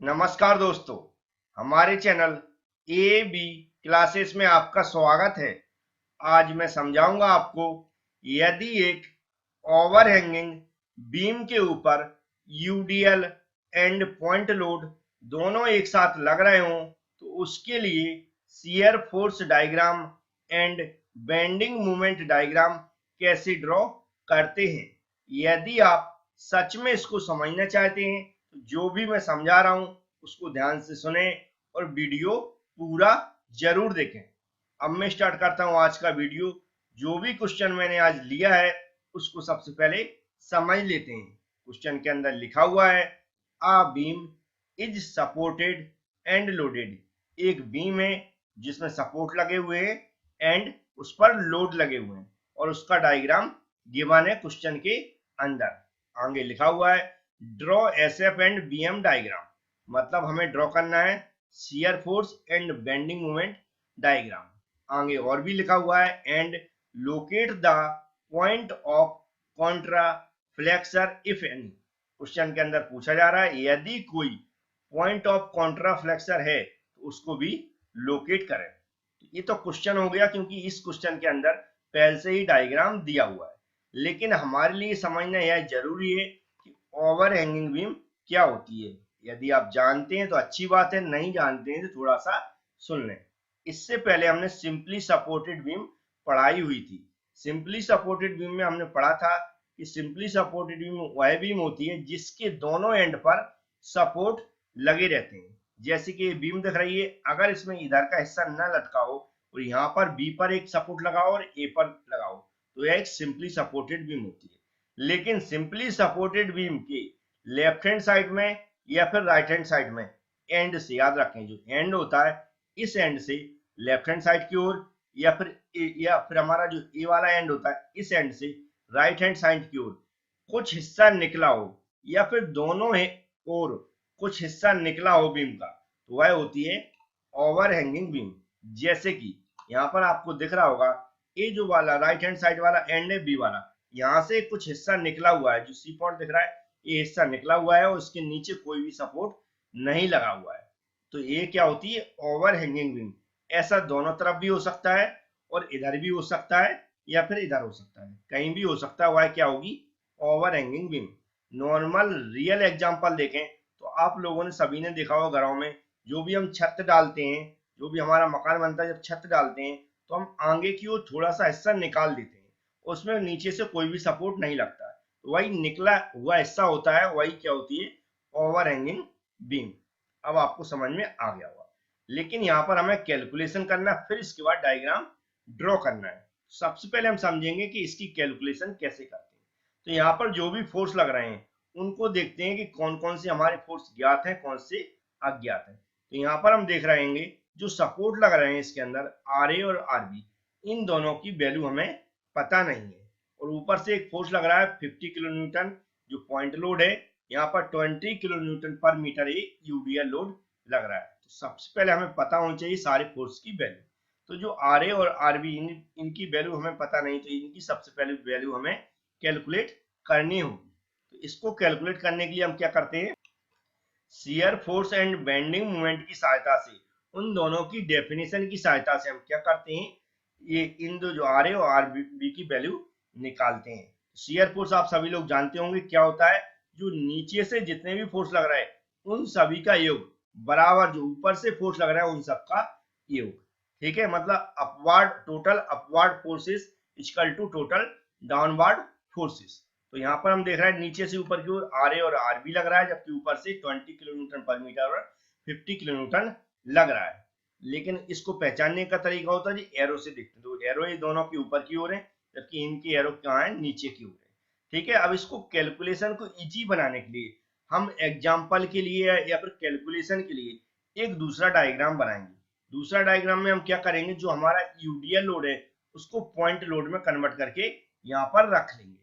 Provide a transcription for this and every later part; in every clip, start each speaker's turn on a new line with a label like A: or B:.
A: नमस्कार दोस्तों, हमारे चैनल ए बी क्लासेस में आपका स्वागत है। आज मैं समझाऊंगा आपको, यदि एक ओवरहैंगिंग बीम के ऊपर यूडीएल एंड पॉइंट लोड दोनों एक साथ लग रहे हों तो उसके लिए shear force diagram and bending moment diagram कैसे ड्रॉ करते हैं। यदि आप सच में इसको समझना चाहते हैं तो जो भी मैं समझा रहा हूं उसको ध्यान से सुने और वीडियो पूरा जरूर देखें। अब मैं स्टार्ट करता हूं आज का वीडियो। जो भी क्वेश्चन मैंने आज लिया है उसको सबसे पहले समझ लेते हैं। क्वेश्चन के अंदर लिखा हुआ है, a beam is supported and loaded. एक बीम है जिसमें सपोर्ट लगे हुए हैं एंड उस पर लोड लगे हुए हैं और उसका डायग्राम गिवन है क्वेश्चन के अंदर। आगे लिखा हुआ है, draw SF and BM diagram. मतलब हमें ड्रॉ करना है shear force and bending moment diagram. आगे और भी लिखा हुआ है, and locate the point of contraflexure if any. Question के अंदर पूछा जा रहा है यदि कोई पॉइंट ऑफ कॉन्ट्रा फ्लेक्सर है तो उसको भी लोकेट करें। ये तो क्वेश्चन हो गया क्योंकि इस क्वेश्चन के अंदर पहले से ही डायग्राम दिया हुआ है, लेकिन हमारे लिए समझना यह जरूरी है कि ओवरहैंगिंग बीम क्या होती है। यदि आप जानते हैं तो अच्छी बात है, नहीं जानते हैं तो थोड़ा सा सुन लें। इससे पहले हमने सिंपली सपोर्टेड बीम पढ़ाई हुई थी। सिंपली सपोर्टेड बीम में हमने पढ़ा था कि सिंपली सपोर्टेड बीम वह बीम होती है जिसके दोनों एंड पर सपोर्ट लगे रहते हैं। जैसे कि ये बीम दिख रही है, अगर इसमें इधर का हिस्सा न लटका हो और यहाँ पर बी पर एक सपोर्ट लगाओ और ए पर लगाओ तो यह एक सिंपली सपोर्टेड बीम होती है। लेकिन सिंपली सपोर्टेड बीम के लेफ्ट हैंड साइड में या फिर राइट हैंड साइड में एंड से, याद रखें जो एंड होता है इस एंड से लेफ्ट हैंड साइड की ओर या फिर हमारा जो ए वाला एंड होता है इस एंड से राइट हैंड साइड की ओर कुछ हिस्सा निकला हो या फिर दोनों है और कुछ हिस्सा निकला हो बीम का तो वह होती है ओवरहैंगिंग बीम। जैसे कि यहाँ पर आपको दिख रहा होगा, ये जो वाला राइट हैंड साइड वाला एंड है बी वाला, यहाँ से कुछ हिस्सा निकला हुआ है, जो सी पॉइंट दिख रहा है ये हिस्सा निकला हुआ है और उसके नीचे कोई भी सपोर्ट नहीं लगा हुआ है, तो ये क्या होती है ओवरहैंगिंग बीम। ऐसा दोनों तरफ भी हो सकता है और इधर भी हो सकता है या फिर इधर हो सकता है, कहीं भी हो सकता है, वह क्या होगी overhanging beam. Normal real example देखें तो आप लोगों ने सभी ने देखा होगा घरों में जो भी हम छत डालते हैं, जो भी हमारा मकान बनता है, जब छत डालते हैं तो हम आगे की ओर थोड़ा सा हिस्सा निकाल देते हैं, उसमें नीचे से कोई भी सपोर्ट नहीं लगता है, तो वही निकला हुआ हिस्सा होता है, वही क्या होती है ओवरहैंगिंग बीम। अब आपको समझ में आ गया होगा, लेकिन यहाँ पर हमें कैलकुलेशन करना है, फिर इसके बाद डायग्राम ड्रॉ करना है। सबसे पहले हम समझेंगे कि इसकी कैलकुलेशन कैसे करते हैं। तो यहाँ पर जो भी फोर्स लग रहे हैं उनको देखते हैं कि कौन कौन से हमारे फोर्स ज्ञात हैं, कौन से अज्ञात हैं। तो यहाँ पर हम देख रहे हैं जो सपोर्ट लग रहे हैं इसके अंदर आर ए और आर बी, इन दोनों की वैल्यू हमें पता नहीं है। और ऊपर से एक फोर्स लग रहा है 50 किलो न्यूटन जो पॉइंट लोड है, यहाँ पर 20 किलो न्यूटन पर मीटर यूडीएल लोड लग रहा है। तो सबसे पहले हमें पता होनी चाहिए सारे फोर्स की वैल्यू। तो जो आर ए और आर बी इनकी वैल्यू हमें पता नहीं, तो इनकी सबसे पहले वैल्यू हमें कैलकुलेट करनी होगी। तो इसको कैलकुलेट करने के लिए हम क्या करते हैं, shear force and bending moment की सहायता से, उन दोनों की डेफिनेशन की सहायता से हम क्या करते हैं, ये इन दो जो आर ए और आर बी की वैल्यू निकालते हैं। शियर फोर्स आप सभी लोग जानते होंगे क्या होता है, जो नीचे से जितने भी फोर्स लग रहा है उन सभी का योग बराबर जो ऊपर से फोर्स लग रहा है उन सब का योग। ठीक है, मतलब upward total upward forces equal to total downward forces. तो यहाँ पर हम देख रहे हैं नीचे से ऊपर की ओर आर ए और आर बी लग रहा है, जबकि ऊपर से 20 किलो न्यूटन पर मीटर और 50 किलो न्यूटन लग रहा है। लेकिन इसको पहचानने का तरीका होता है जी एरो से देखते हैं, तो एरो ये दोनों के ऊपर की ओर है जबकि इनकी एरो कहाँ है, नीचे की ओर है। ठीक है, अब इसको कैलकुलेशन को इजी बनाने के लिए हम एग्जाम्पल के लिए या फिर कैलकुलेशन के लिए एक दूसरा डायग्राम बनाएंगे। दूसरा डायग्राम में हम क्या करेंगे, जो हमारा यूडीएल लोड है उसको पॉइंट लोड में कन्वर्ट करके यहाँ पर रख लेंगे।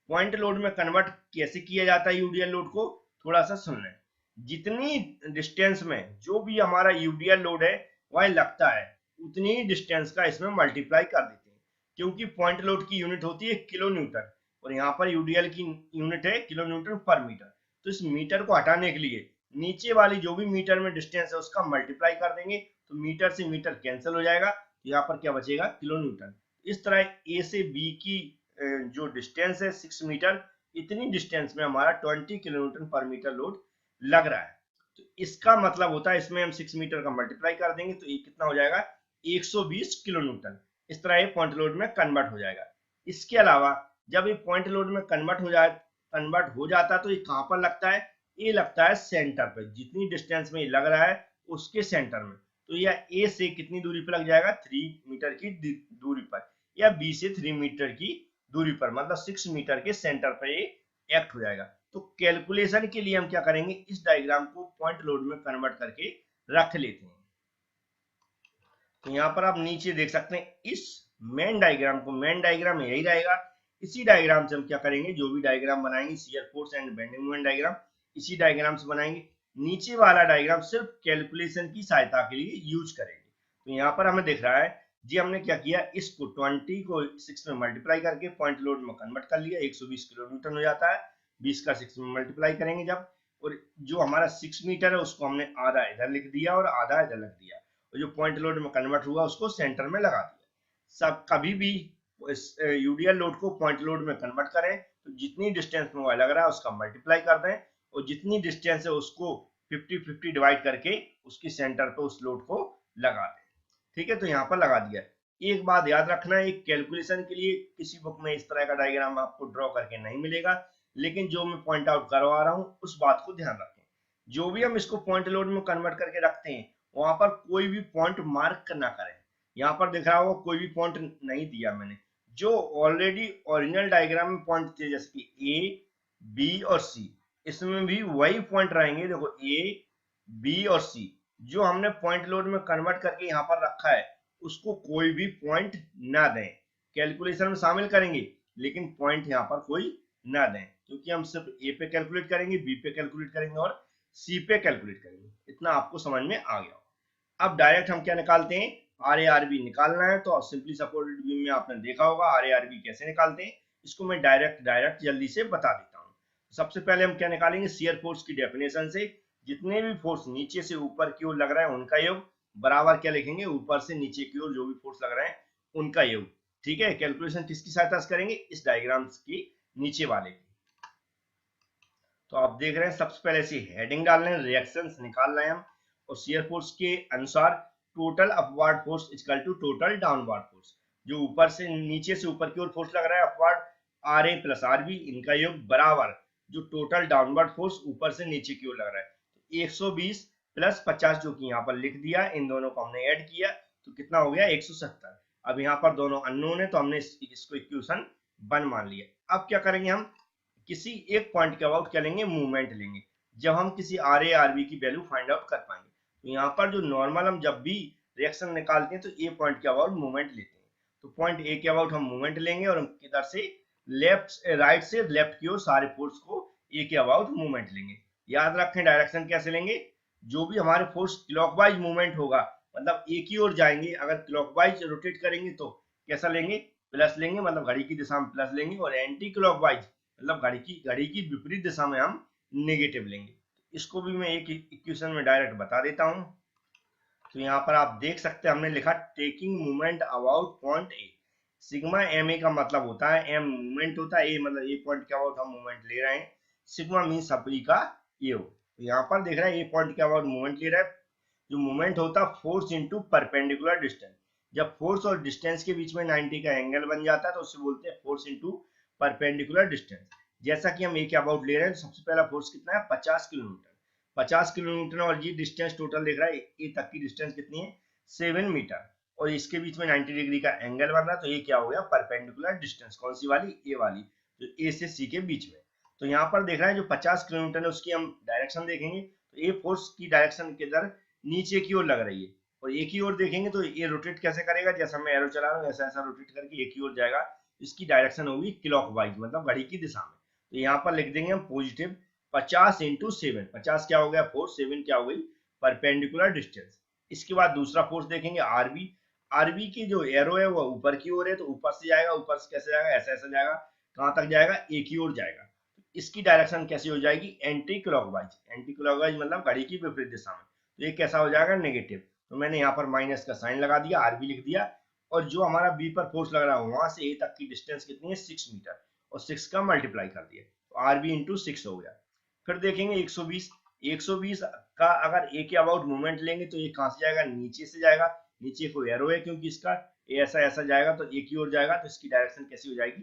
A: पॉइंट लोड में कन्वर्ट कैसे किया जाता है यूडीएल लोड को, थोड़ा सा सुन लें। जितनी डिस्टेंस में जो भी हमारा यूडीएल लोड है वह लगता है उतनी ही डिस्टेंस का इसमें मल्टीप्लाई कर देते हैं, क्योंकि पॉइंट लोड की यूनिट होती है किलो न्यूटन और यहाँ पर यूडीएल की यूनिट है किलो न्यूटन पर मीटर। तो इस मीटर को हटाने के लिए नीचे वाली जो भी मीटर में डिस्टेंस है उसका मल्टीप्लाई कर देंगे तो मीटर से मीटर कैंसिल हो जाएगा, तो यहाँ पर क्या बचेगा, किलो न्यूटन। इस तरह ए से बी की जो डिस्टेंस है 6 मीटर, इतनी डिस्टेंस में हमारा 20 किलो न्यूटन पर मीटर लोड लग रहा है। तो इसका मतलब होता है इसमें हम 6 मीटर का मल्टीप्लाई कर देंगे तो ये कितना हो जाएगा, 120 किलो न्यूटन। इस तरह ये पॉइंट लोड में कन्वर्ट हो जाएगा। इसके अलावा जब ये पॉइंट लोड में कन्वर्ट हो जाता है तो ये कहां पर लगता है, ये लगता है सेंटर पे, जितनी डिस्टेंस में ये लग रहा है उसके सेंटर में। तो यह ए से कितनी दूरी पर लग जाएगा, 3 मीटर की दूरी पर, या बी से 3 मीटर की दूरी पर, मतलब 6 मीटर के सेंटर पर ये एक्ट हो जाएगा। तो कैलकुलेशन के लिए हम क्या करेंगे, इस डायग्राम को पॉइंट लोड में कन्वर्ट करके रख लेते हैं। तो यहाँ पर आप नीचे देख सकते हैं इस मेन डायग्राम यही रहेगा। इसी डायग्राम से हम क्या करेंगे, जो भी डायग्राम बनाएंगे shear force and bending moment diagram, इसी डायग्राम से बनाएंगे। नीचे वाला डायग्राम सिर्फ कैलकुलेशन की सहायता के लिए यूज करेंगे। तो यहाँ पर हमें दिख रहा है जी, हमने क्या किया, इसको 20 को 6 में मल्टीप्लाई करके पॉइंट लोड में कन्वर्ट कर लिया, 120 किलो न्यूटन हो जाता है। 20 का 6 में मल्टीप्लाई करेंगे जब, और जो हमारा 6 मीटर है उसको हमने आधा इधर लिख दिया और आधा इधर लिख दिया, और जो पॉइंट लोड में कन्वर्ट हुआ उसको सेंटर में लगा दिया। सब कभी भी यूडीएल लोड को पॉइंट लोड में कन्वर्ट करें तो जितनी डिस्टेंस में वो लग रहा है उसका मल्टीप्लाई कर दें, और जितनी डिस्टेंस है उसको 50-50 डिवाइड करके उसकी सेंटर पे उस लोड को लगा दें। ठीक है, तो यहाँ पर लगा दिया। एक बात याद रखना है, एक कैलकुलेशन के लिए किसी बुक में इस तरह का डायग्राम आपको ड्रॉ करके नहीं मिलेगा, लेकिन जो मैं पॉइंट आउट करवा रहा हूँ उस बात को ध्यान रखें। जो भी हम इसको पॉइंट लोड में कन्वर्ट करके रखते हैं वहां पर कोई भी पॉइंट मार्क ना करें। यहाँ पर दिख रहा होगा कोई भी पॉइंट नहीं दिया मैंने, जो ऑलरेडी ओरिजिनल डायग्राम में पॉइंट थे जैसे कि ए, बी और सी, इसमें भी वही पॉइंट रहेंगे। देखो ए, बी और सी जो हमने पॉइंट लोड में कन्वर्ट करके यहाँ पर रखा है उसको कोई भी पॉइंट ना दें। कैलकुलेशन में शामिल करेंगे लेकिन पॉइंट यहाँ पर कोई ना दें, क्योंकि हम सिर्फ ए पे कैलकुलेट करेंगे, बी पे कैलकुलेट करेंगे और सी पे कैलकुलेट करेंगे। इतना आपको समझ में आ गया। अब डायरेक्ट हम क्या निकालते हैं, आर ए आर बी निकालना है तो सिंपली सपोर्टेड बीम में आपने देखा होगा आर ए आर बी कैसे निकालते हैं। इसको मैं डायरेक्ट जल्दी से बता देता हूँ। सबसे पहले हम क्या निकालेंगे, शियर फोर्स की डेफिनेशन से जितने भी फोर्स नीचे से ऊपर की ओर लग रहा है उनका योग बराबर क्या लिखेंगे, ऊपर से नीचे की ओर जो भी फोर्स लग रहे हैं उनका योग। ठीक है, कैलकुलेशन किसकी सहायता से करेंगे, इस डायग्राम की नीचे वाले की। तो आप देख रहे हैं सबसे पहले ऐसी हेडिंग डाल रहे हैं, रिएक्शंस निकाल रहे हैं हम, और शियर फोर्स के अनुसार total upward force equal to total downward force, जो ऊपर से नीचे से ऊपर की ओर फोर्स लग रहा है upward, R A plus R B इनका योग बराबर जो टोटल डाउनवर्ड फोर्स ऊपर से नीचे की ओर लग रहा है। तो 120 प्लस 50 जो कि यहाँ पर लिख दिया, इन दोनों को हमने ऐड किया तो कितना हो गया 170। अब यहाँ पर दोनों अननोन है तो हमने इसको इक्वेशन 1 मान लिया। अब क्या करेंगे, हम किसी एक पॉइंट के अबाउट क्या लेंगे, मूवमेंट लेंगे, जब हम किसी आर ए आर बी की वैल्यू फाइंड आउट कर पाएंगे। तो यहाँ पर जो नॉर्मल हम जब भी रिएक्शन निकालते हैं तो ए पॉइंट के अबाउट मूवमेंट लेते हैं। तो पॉइंट ए के अबाउट हम मूवमेंट लेंगे और हम किधर से, राइट से लेफ्ट की ओर सारे फोर्स को ए के अबाउट मूवमेंट लेंगे। याद रखें डायरेक्शन कैसे लेंगे, जो भी हमारे फोर्स क्लॉकवाइज मूवमेंट होगा मतलब ए की ओर जाएंगे, अगर क्लॉकवाइज रोटेट करेंगे तो कैसा लेंगे, प्लस लेंगे, मतलब घड़ी की दिशा में प्लस लेंगे, और एंटी क्लॉकवाइज मतलब घड़ी की विपरीत दिशा में हम नेगेटिव लेंगे। इसको भी मैं एक इक्वेशन में डायरेक्ट बता देता हूं। तो यहाँ पर आप देख सकते हैं हमने लिखा taking movement about point A, sigma M A का मतलब होता है, एम मूवमेंट होता है, ए मतलब ए पॉइंट के अबाउट हम मूवमेंट ले रहे हैं, सिग्मा मीन सप्ली का ये हो। तो यहाँ पर देख रहे हैं ए पॉइंट के अबाउट मूवमेंट ले रहा है, जो मूवमेंट होता है फोर्स इंटू परपेंडिकुलर डिस्टेंस। जब फोर्स और डिस्टेंस के बीच में 90 का एंगल बन जाता है तो उसे बोलते हैं फोर्स इंटू परपेंडिकुलर डिस्टेंस। जैसा कि हम ए के अबाउट ले रहे हैं तो सबसे पहला फोर्स कितना है, 50 किलोमीटर, 50 किलोमीटर, और ये डिस्टेंस टोटल देख रहा है ए तक की डिस्टेंस कितनी है, 7 मीटर, और इसके बीच में 90 डिग्री का एंगल बन रहा है। तो ये क्या हो गया, परपेंडिकुलर डिस्टेंस, कौन सी वाली, ए वाली, तो ए से सी के बीच में। तो यहाँ पर देख रहा है जो 50 किलोमीटर है उसकी हम डायरेक्शन देखेंगे तो ए फोर्स की डायरेक्शन किधर, नीचे की ओर लग रही है, और ए की ओर देखेंगे तो ये रोटेट कैसे करेगा, जैसा मैं एरो चला रहा हूँ ऐसा ऐसा रोटेट करके ए की ओर जाएगा, इसकी डायरेक्शन होगी क्लॉकवाइज मतलब घड़ी की दिशा में। तो यहाँ पर लिख देंगे हम पॉजिटिव 50 इंटू 7, 50 क्या हो गया फोर्स, 7 क्या हो गई परपेंडिकुलर डिस्टेंस। इसके बाद दूसरा फोर्स देखेंगे आरबी, आरबी की जो एरो है वो ऊपर की ओर है तो ऊपर से जाएगा, ऊपर से कैसे जाएगा, ऐसा ऐसा जाएगा, कहां तक जाएगा, ए की ओर जाएगा। इसकी डायरेक्शन कैसी हो जाएगी, एंटी क्लॉकवाइज। एंटी क्लॉकवाइज मतलब घड़ी की विपरीत दिशा में, तो ये कैसा हो जाएगा, नेगेटिव। तो मैंने यहाँ पर माइनस का साइन लगा दिया, आरबी लिख दिया, और जो हमारा बी पर फोर्स लग रहा है वहां से ए तक की डिस्टेंस कितनी है, 6 मीटर, और 6 का मल्टीप्लाई कर दिया, तो आरबी इंटू 6 हो गया। फिर देखेंगे 120, 120 का अगर ए के अबाउट मूवमेंट लेंगे तो ये कहां से जाएगा, नीचे से जाएगा, नीचे को एरो है क्योंकि इसका ऐसा ऐसा जाएगा तो ए की ओर जाएगा, तो इसकी डायरेक्शन कैसी हो जाएगी,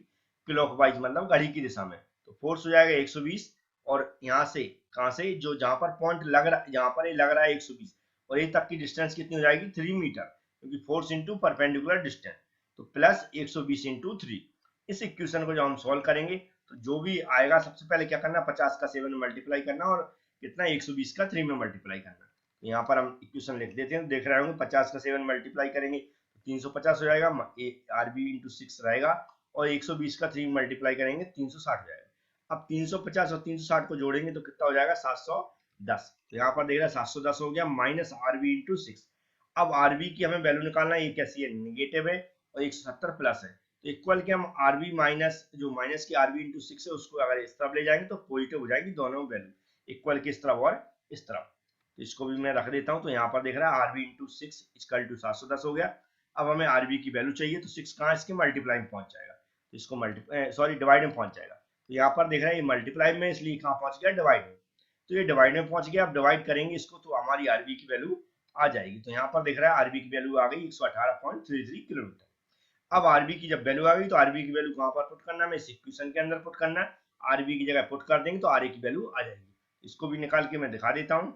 A: क्लॉकवाइज मतलब घड़ी की दिशा में। तो फोर्स हो जाएगा 120, और यहाँ से कहां से, जो जहां पर पॉइंट लग रहा है, जहां पर ये लग रहा है 120, और ए तक की डिस्टेंस कितनी हो जाएगी, 3 मीटर, क्योंकि फोर्स इंटू परपेंडिकुलर डिस्टेंस, तो प्लस 120 इंटू 3। इस इक्वेशन को जब हम सॉल्व करेंगे तो जो भी आएगा, सबसे पहले क्या करना, 50 का 7 में मल्टीप्लाई करना, और कितना 120 का 3 में मल्टीप्लाई करना। तो यहाँ पर हम इक्वेशन लिख देते हैं, देख रहे होंगे 50 का 7 मल्टीप्लाई करेंगे तो 350 हो जाएगा, आरबी इंटू 6 रहेगा, और 120 का 3 मल्टीप्लाई करेंगे 360 हो जाएगा। अब 350 और 360 को जोड़ेंगे तो कितना हो जाएगा, 710। तो यहाँ पर देख रहे हैं 710 हो गया, माइनस आरबी इंटू 6। अब आरबी की हमें वैल्यू निकालना है, ये कैसी है, निगेटिव है, और 170 प्लस है, तो इक्वल के हम आरबी माइनस, जो माइनस की आरबी इंटू 6 है उसको अगर इस तरफ ले जाएंगे तो पॉजिटिव हो जाएगी दोनों वैल्यू, इक्वल की इस तरफ और इस तरफ। तो इसको भी मैं रख देता हूँ, तो यहाँ पर देख रहा है आरबी इंटू 6 इक्वल टू 710 हो गया। अब हमें आरबी की वैल्यू चाहिए, तो 6 कहाँ इसके मल्टीप्लाई में पहुंच जाएगा, तो इसको सॉरी डिवाइड में पहुंच जाएगा। तो यहाँ पर देख रहे हैं ये मल्टीप्लाई में, इसलिए कहाँ पहुंच गया, डिवाइड में। तो ये डिवाइड में पहुंच गया, अब डिवाइड करेंगे इसको तो हमारी आरबी की वैल्यू आ जाएगी। तो यहाँ पर देख रहा है आरबी की वैल्यू आ गई 118.33 किलोमीटर। अब आरबी की जब वैल्यू आ गई तो आरबी की वैल्यू कहां पर पुट करना है, इस इक्वेशन के अंदर पुट करना है, आरबी की जगह पुट कर देंगे तो आरए की वैल्यू आ जाएगी। इसको भी निकाल के मैं दिखा देता हूं।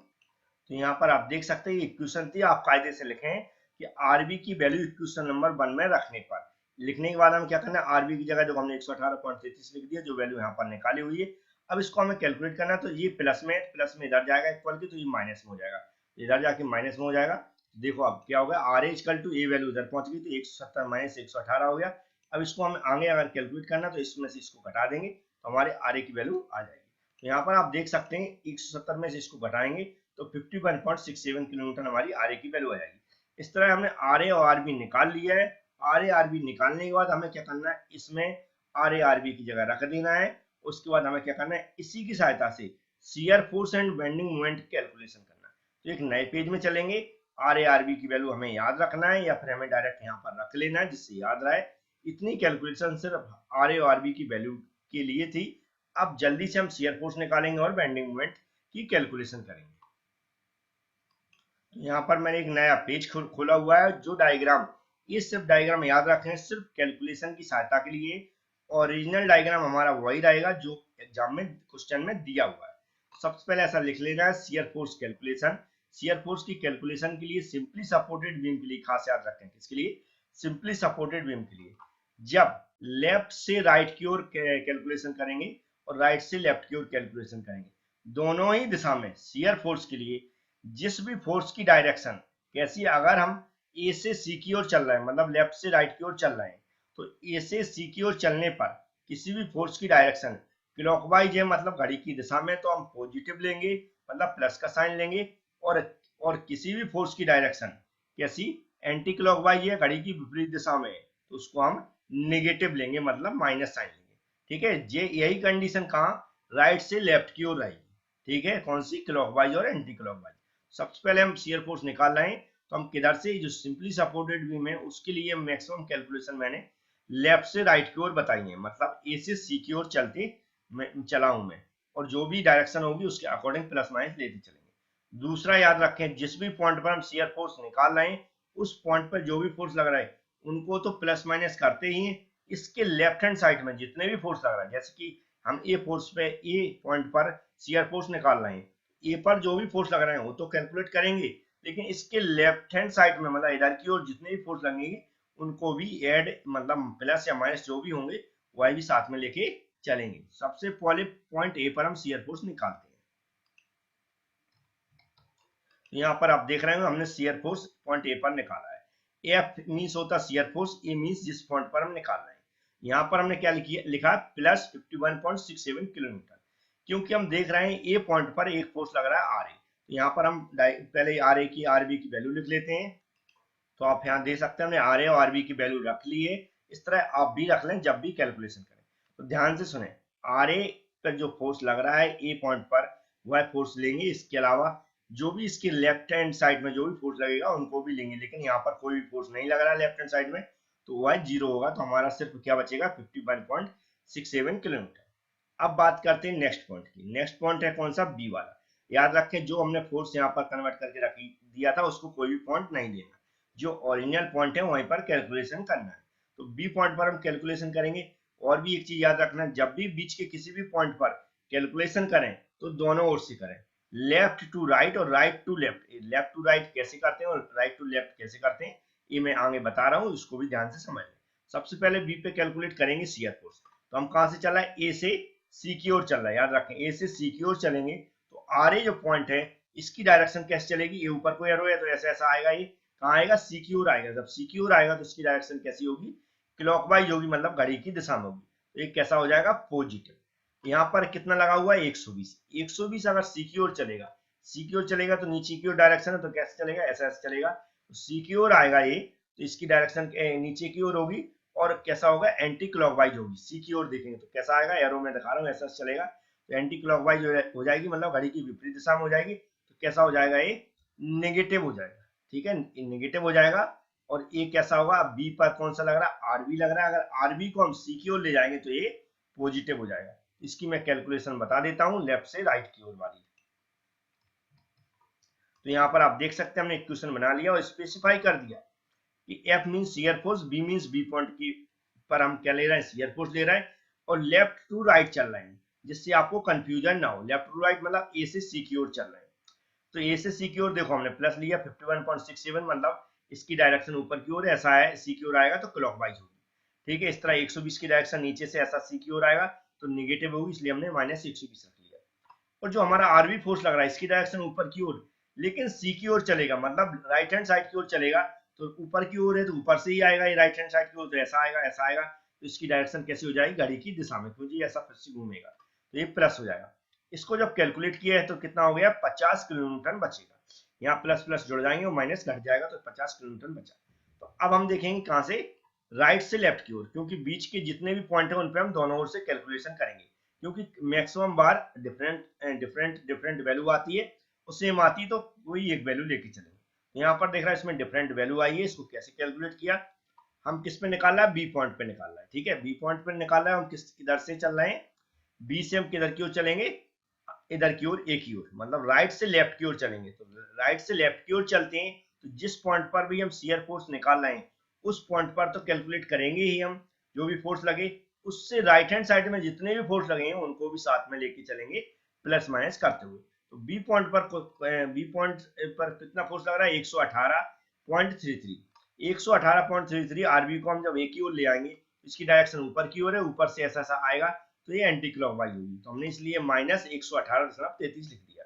A: तो यहाँ पर आप देख सकते हैं ये इक्वेशन थी, आप कायदे से लिखें कि आरबी की वैल्यू इक्वेशन नंबर 1 में रखने पर, लिखने के बाद हम क्या करना है, आरबी की जगह जो हमने 118.33 लिख दिया, जो वैल्यू यहाँ पर निकाली हुई है, अब इसको हमें कैलकुलेट करना है। तो ये प्लस में इधर जाएगा इक्वल की, तो ये माइनस में हो जाएगा, इधर जाके माइनस में हो जाएगा। देखो अब क्या होगा, R equal to A value इधर पहुंच गई, तो 170 माइनस 118 हो गया। अब इसको हम आगे अगर कैलकुलेट करना तो इसमें से इसको घटा देंगे तो हमारे आर की वैल्यू आ जाएगी। तो यहाँ पर आप देख सकते हैं 170 में से इसको घटाएंगे तो 51.67 किलोमीटर हमारी आर की वैल्यू आ जाएगी। इस तरह हमने आर और आरबी निकाल लिया है। आर आरबी निकालने के बाद हमें क्या करना है, इसमें आर आरबी की जगह रख देना है। उसके बाद हमें क्या करना है, इसी की सहायता से shear force and bending moment calculation करना है। तो एक नए पेज में चलेंगे, आर आरबी की वैल्यू हमें याद रखना है या फिर हमें डायरेक्ट यहाँ पर रख लेना है जिससे याद रहे। इतनी कैलकुलेशन सिर्फ आर आरबी की वैल्यू के लिए थी। अब जल्दी से हम शियर फोर्स निकालेंगे और बेंडिंग मोमेंट की कैलकुलेशन करेंगे। यहाँ पर मैंने एक नया पेज खोला हुआ है, जो डायग्राम, ये सिर्फ डायग्राम याद रखें, सिर्फ कैलकुलेशन की सहायता के लिए। ओरिजिनल डायग्राम हमारा वही रहेगा जो एग्जाम में क्वेश्चन में दिया हुआ है। सबसे पहले ऐसा लिख लेना है, shear force calculation. Shear force की कैलकुलेशन के लिए सिंपली सपोर्टेड बीम के लिए खास याद रखें, किसके लिए, सिंपली सपोर्टेड बीम के लिए। जब लेफ्ट से राइट की ओर कैलकुलेशन करेंगे और राइट से लेफ्ट की ओर कैलकुलेशन करेंगे, दोनों ही दिशा में शियर फोर्स के लिए जिस भी फोर्स की डायरेक्शन कैसी, अगर हम ए से सी की ओर चल रहे हैं, मतलब लेफ्ट से राइट की ओर चल रहे हैं, तो ए से सी की ओर चलने पर किसी भी फोर्स की डायरेक्शन क्लॉकवाइज है, मतलब घड़ी की दिशा में, तो हम पॉजिटिव लेंगे, मतलब प्लस का साइन लेंगे। और किसी भी फोर्स की डायरेक्शन कैसी, एंटी क्लॉकवाइज है, घड़ी की विपरीत दिशा में, तो उसको हम नेगेटिव लेंगे, मतलब माइनस साइन लेंगे। ठीक है, ये यही कंडीशन कहाँ, राइट से लेफ्ट की ओर रहेगी। ठीक है, कौन सी, क्लॉकवाइज और एंटी क्लॉकवाइज। सबसे पहले हम शियर फोर्स निकाल रहे हैं, तो हम किधर से, जो सिंपली सपोर्टेड बीम है उसके लिए मैक्सिमम कैलकुलेशन मैंने लेफ्ट से राइट की ओर बताई है, मतलब ए से सी की ओर चला हूं मैं, और जो भी डायरेक्शन होगी उसके अकॉर्डिंग प्लस माइनस लेते चलेंगे। दूसरा याद रखें, जिस भी पॉइंट पर हम शियर फोर्स निकाल रहे हैं उस पॉइंट पर जो भी फोर्स लग रहा है उनको तो प्लस माइनस करते ही हैं। इसके लेफ्ट हैंड साइड में जितने भी फोर्स लग रहा है, जैसे कि हम ए फोर्स पे, ए पॉइंट पर शियर फोर्स निकाल रहे हैं, ए पर जो भी फोर्स लग रहे हैं वो तो कैलकुलेट करेंगे, लेकिन इसके लेफ्ट हैंड साइड में, मतलब इधर की ओर जितने भी फोर्स लगेंगे उनको भी ऐड, मतलब प्लस या माइनस जो भी होंगे वह भी साथ में लेके चलेंगे। सबसे पहले पॉइंट ए पर हम शियर फोर्स निकालते हैं। यहाँ पर आप देख रहे हैं हमने शियर फोर्स पॉइंट ए पर निकाला है। एफ मीन्स होता है शियर फोर्स, ए मीन्स जिस पॉइंट पर हम निकाल रहे हैं। यहाँ पर हमने क्या लिखा प्लस 51.67 किलोमीटर, क्योंकि हम देख रहे हैं ए पॉइंट पर एक फोर्स लग रहा है आर ए। तो यहाँ पर हम पहले आर ए की आर बी की वैल्यू लिख लेते हैं। तो आप यहाँ देख सकते हैं हमने आर ए और आर बी की वैल्यू रख ली है। इस तरह आप भी रख लें जब भी कैलकुलेशन करें। तो ध्यान से सुने, आर ए पर जो फोर्स लग रहा है ए पॉइंट पर वह फोर्स लेंगे, इसके अलावा जो भी इसके लेफ्ट हैंड साइड में जो भी फोर्स लगेगा उनको भी लेंगे, लेकिन यहाँ पर कोई भी फोर्स नहीं लग रहा है लेफ्ट हैंड साइड में, तो वह जीरो होगा। तो हमारा सिर्फ क्या बचेगा 51.67 किलोमीटर। अब बात करते हैं नेक्स्ट पॉइंट की। नेक्स्ट पॉइंट है कौन सा, बी वाला। याद रखें जो हमने फोर्स यहाँ पर कन्वर्ट करके रखी दिया था उसको कोई भी पॉइंट नहीं लेना, जो ओरिजिनल पॉइंट है वहीं पर कैलकुलेशन करना है। तो बी पॉइंट पर हम कैलकुलेशन करेंगे। और भी एक चीज याद रखना, जब भी बीच के किसी भी पॉइंट पर कैलकुलेशन करें तो दोनों ओर से करें, लेफ्ट टू राइट और right to left. Left to right कैसे करते हैं और राइट टू लेफ्ट कैसे करते हैं ये मैं आगे बता रहा हूँ, इसको भी ध्यान से समझ लें। सबसे पहले बी पे कैलकुलेट करेंगे शियर फोर्स। तो हम कहां से चल रहा है, ए से सी की ओर चल रहा है। याद रखें ए से सी की ओर चलेंगे तो आर ए जो पॉइंट है इसकी डायरेक्शन कैसे चलेगी, ये ऊपर को एरो है तो ऐसा ऐसा आएगा, ये कहाँ आएगा सी की ओर आएगा। जब सी की ओर आएगा तो इसकी डायरेक्शन कैसी होगी, क्लॉकवाइज होगी, मतलब घड़ी की दिशा में होगी। तो ये कैसा हो जाएगा, पॉजिटिव। यहाँ पर कितना लगा हुआ है 120। 120 अगर सी की ओर चलेगा, सी की ओर चलेगा तो नीचे की ओर डायरेक्शन है तो कैसे चलेगा, ऐसा ऐसा चलेगा। तो सी की ओर आएगा ये तो इसकी डायरेक्शन नीचे की ओर होगी और कैसा होगा, एंटी क्लॉकवाइज होगी। सी की ओर देखेंगे तो कैसा आएगा, एरो में दिखा रहा हूँ, ऐसा चलेगा तो एंटी क्लॉकवाइज हो जाएगी, मतलब घड़ी की विपरीत दिशा में हो जाएगी। तो कैसा हो जाएगा, ये नेगेटिव हो जाएगा। ठीक है, नेगेटिव हो जाएगा। और ये कैसा होगा, बी पर कौन सा लग रहा है, आरबी लग रहा है। अगर आरबी को हम सी की ओर ले जाएंगे तो ये पॉजिटिव हो जाएगा। इसकी मैं कैलकुलेशन बता देता हूं लेफ्ट से राइट की ओर वाली। तो यहाँ पर आप देख सकते हैं हमने इक्वेशन बना लिया और स्पेसिफाई कर दिया कि F means shear force, B means B point की पर हम क्या ले रहे हैं, शियर फोर्स ले रहे हैं, और लेफ्ट टू राइट चल रहे हैं, जिससे आपको कंफ्यूजन ना हो। लेफ्ट टू राइट मतलब ए से सी की ओर चल रहे हैं। तो ए से सी की ओर देखो हमने प्लस लिया 51.67, मतलब इसकी डायरेक्शन ऊपर की ओर, ऐसा है सी की ओर आएगा तो क्लॉकवाइज होगी। ठीक है, इस तरह 120 की डायरेक्शन नीचे से ऐसा सी की ओर आएगा तो निगेटिव होगी, इसलिए हमने -120 रख लिया। और जो हमारा आरबी फोर्स लग रहा है इसकी डायरेक्शन ऊपर की ओर, लेकिन सी की ओर चलेगा, मतलब राइट हैंड साइड की ओर चलेगा। तो ऊपर की ओर है तो ऊपर से ही आएगा, ये राइट हैंड साइड की ओर तो ऐसा आएगा ऐसा आएगा। तो इसकी डायरेक्शन कैसी हो जाएगी, घड़ी की दिशा में, क्योंकि ऐसा फिर से घूमेगा तो ये प्लस हो जाएगा। इसको जब कैलकुलेट किया है तो कितना हो गया, 50 किलोन्यूटन बचेगा। यहाँ प्लस प्लस जुड़ जाएंगे और माइनस घट जाएगा तो 50 किलोन्यूटन बचा। तो अब हम देखेंगे कहां से, राइट से लेफ्ट की ओर, क्योंकि बीच के जितने भी पॉइंट है उन पे हम दोनों ओर से कैलकुलेशन करेंगे, क्योंकि मैक्सिमम बार डिफरेंट वैल्यू आती है, और सेम आती है तो कोई एक वैल्यू लेके चलेंगे। यहाँ पर देख रहा है इसमें डिफरेंट वैल्यू आई है, इसको कैसे कैलकुलेट किया, हम किस पे निकाल रहा है, बी पॉइंट पे निकाल रहा है। ठीक है, बी पॉइंट पे निकाल रहा है, हम किस किधर से चल रहे हैं, बी से हम किधर की ओर चलेंगे, इधर की ओर, ए की ओर, मतलब राइट से लेफ्ट की ओर चलेंगे। तो राइट से लेफ्ट की ओर चलते हैं तो जिस पॉइंट पर भी हम शियर फोर्स निकाल रहे हैं उस पॉइंट पर तो कैलकुलेट करेंगे ही हम, जो भी फोर्स लगे उससे राइट हैंड साइड में जितने भी फोर्स लगे हैं उनको भी साथ में लेके चलेंगे प्लस माइनस करते हुए। तो बी पॉइंट पर कितना फोर्स लग रहा है, 118.33। 118.33 आरबी को हम जब ए की ओर ले आएंगे, इसकी डायरेक्शन ऊपर की ओर है, ऊपर से ऐसा ऐसा आएगा तो ये एंटी क्लॉकवाइज होगी, तो हमने इसलिए -118.33 लिख दिया।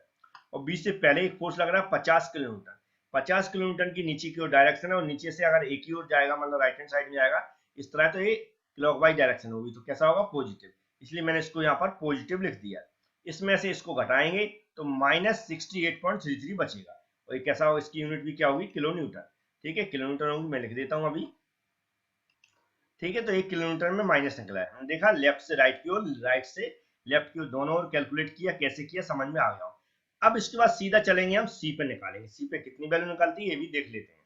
A: और बी से पहले एक फोर्स लग रहा है 50 किलोमीटर। 50 किलोमीटर की नीचे की ओर डायरेक्शन है और नीचे से अगर एक ही ओर जाएगा, मतलब राइट हैंड साइड में जाएगा इस तरह, तो ये क्लॉकवाइज डायरेक्शन होगी, तो कैसा होगा, पॉजिटिव। इसलिए मैंने इसको यहाँ पर पॉजिटिव लिख दिया। इसमें से इसको घटाएंगे तो -68.33 बचेगा, और ये कैसा होगा, इसकी यूनिट भी क्या होगी, किलो न्यूटन। ठीक है, किलो न्यूटन होगी, मैं लिख देता हूँ अभी। ठीक है, तो 1 किलोमीटर में माइनस निकला है। हमने देखा लेफ्ट से राइट की ओर, राइट से लेफ्ट की ओर, दोनों ओर कैलकुलेट किया, कैसे किया समझ में आ गया। अब इसके बाद सीधा चलेंगे हम सी पे निकालेंगे, सी पे कितनी वैल्यू निकलती है ये भी देख लेते हैं।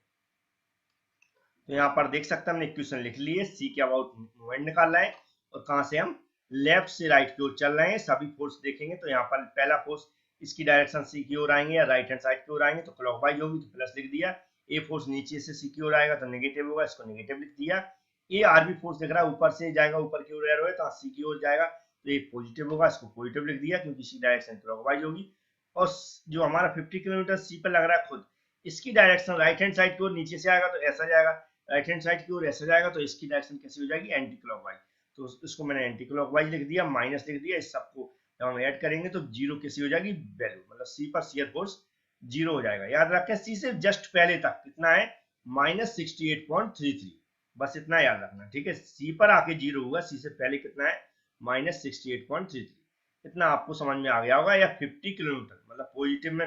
A: तो यहाँ पर देख सकते हैं हमने इक्वेशन लिख ली है, सी के अबाउट मूवमेंट निकालना है और कहां से हम लेफ्ट से राइट की ओर चल रहे हैं। सभी फोर्स देखेंगे तो यहाँ पर पहला फोर्स इसकी डायरेक्शन सी की ओर आएंगे या राइट हैंड साइड की ओर आएंगे तो क्लॉकवाइज होगी, तो प्लस लिख दिया। ए फोर्स नीचे से सी की ओर आएगा तो नेगेटिव होगा, इसको नेगेटिव लिख दिया। ये आरबी फोर्स दिख रहा है ऊपर से जाएगा, ऊपर की ओर एरो है तो सी की ओर जाएगा तो ये पॉजिटिव होगा, इसको पॉजिटिव लिख दिया क्योंकि इसकी डायरेक्शन क्लॉकवाइज होगी। और जो हमारा 50 किलोमीटर सी पे लग रहा है खुद, इसकी डायरेक्शन राइट हैंड साइड की ओर, नीचे से आएगा तो ऐसा जाएगा, राइट हैंड साइड की ओर ऐसा जाएगा, तो इसकी डायरेक्शन कैसी हो जाएगी, एंटी क्लॉकवाइज। तो इसको मैंने एंटी क्लॉकवाइज लिख दिया, माइनस लिख दिया। इस सबको जब हम ऐड करेंगे तो जीरो कैसी हो जाएगी, वैल्यू, मतलब सी पर शियर फोर्स जीरो हो जाएगा। याद रखें सी से जस्ट पहले तक कितना है, -68.33, बस इतना याद रखना। ठीक है, सी पर आके जीरो होगा, सी से पहले कितना है, -68.33। इतना आपको समझ में आ गया होगा। या 50 किलोमीटर मतलब पॉजिटिव में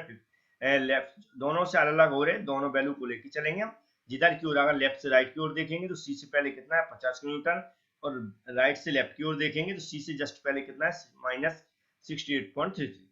A: लेफ्ट, दोनों से अलग अलग हो रहे, दोनों वैल्यू को लेके चलेंगे हम। जिधर की ओर अगर लेफ्ट से राइट की ओर देखेंगे तो सी से पहले कितना है, 50 किलोमीटर, और राइट से लेफ्ट की ओर देखेंगे तो सी से जस्ट पहले कितना है, 68.33।